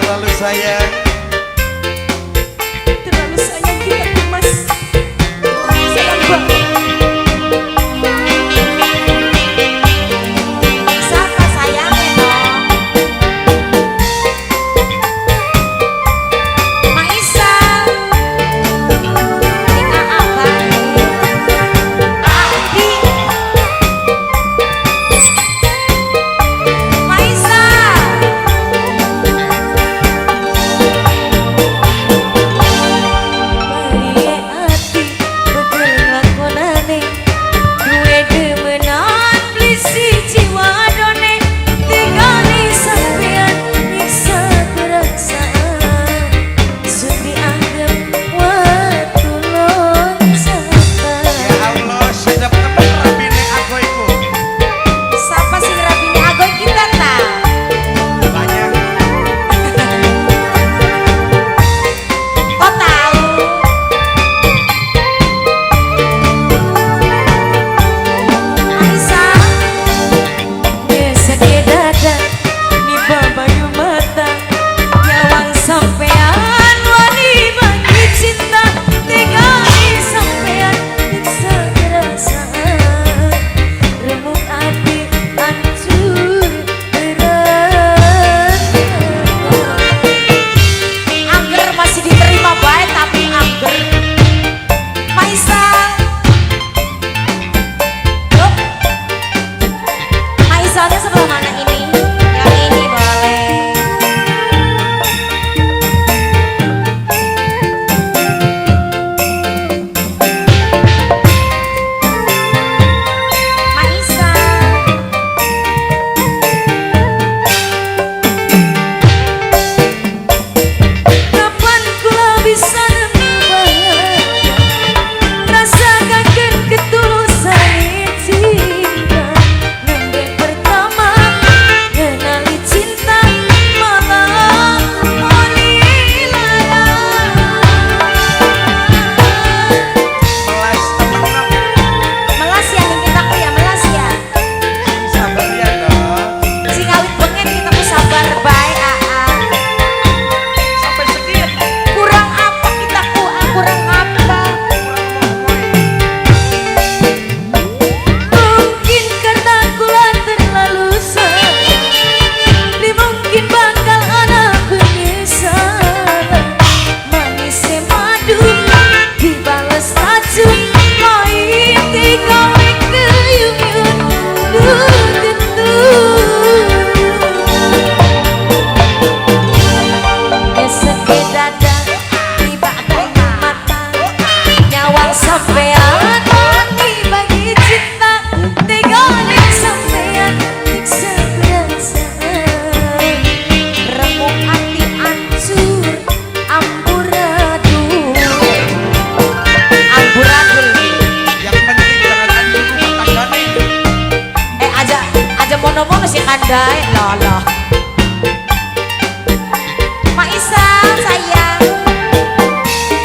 terlalu sayang. Terlalu sayang kita tuh mas. Sayang banget. Siapa sayangnya dong? Maisa. Ika abang. Adi. Maisa. Marie ati betul ngakonane duwe demenan plisi jiwa done tinggali sampean nyiksa perasaan sun dianggap watulon sampai. Ya Allah, sedap temen rabine aku iku. Siapa sing rabine agoy kita ta? Banyak. Oh tahu. Aisyah Gesek dada ni babayu mata nyawang sampean wani bagi cinta tinggali sampean nyiksa perasaan remuk hati hancur berat. Angger masih diterima baik tapi angger Maisa. Yuk. Maisanya sebelah mana ini? Yang ini boleh. Maisa. Kapan kula bisa membayangkan rasa kangen ketulusan cinta nembe pertama kenali cinta malah moli lara. Melas temen aku. Melas ya ning kita ku ya melas ya. Sabar ya dong. Sing awit bengen kita ku sabar bae aa. Sampai sedih. Kurang apa kita ku kurang apa? Mungkin karena kula terlalu sayang, mungkin bakal ana penyesalan. Manis madu dibales racun, main dikowe keyuyun tentu. Gesek dada tiba bayu mata nyawang sampean mati bagi cinta tinggali sampean nyiksa perasaan remuk hati hancur amburadul. Amburadul Yang penting jangan hancur rumah tanggane. aja mono-mono si kandai loh. Maisa sayang.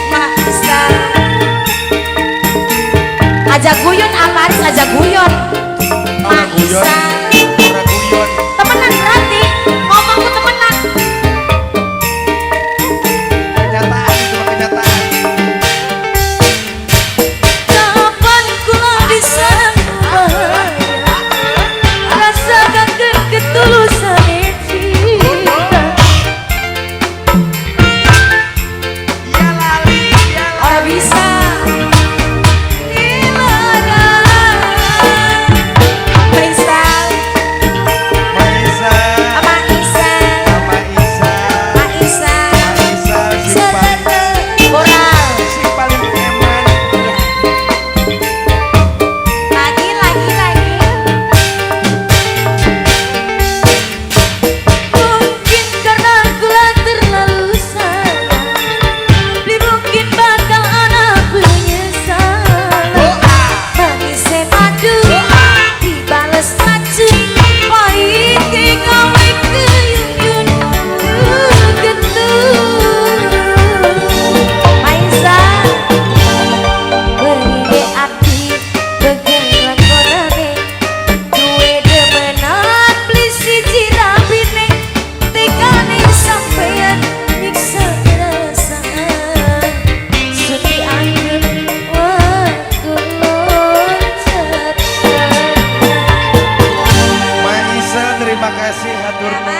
Maisa aja guyon apa Aris aja guyon. Ora guyon. Maisa Ora guyon. temenan berarti ngomongku temenan. Kenyataan cuma kenyataan. Kapan kula bisa membayang rasa kangen ketulusan cinta. Ya lali, ya lali. Ora bisa gimana Maisa. tidur. Mas.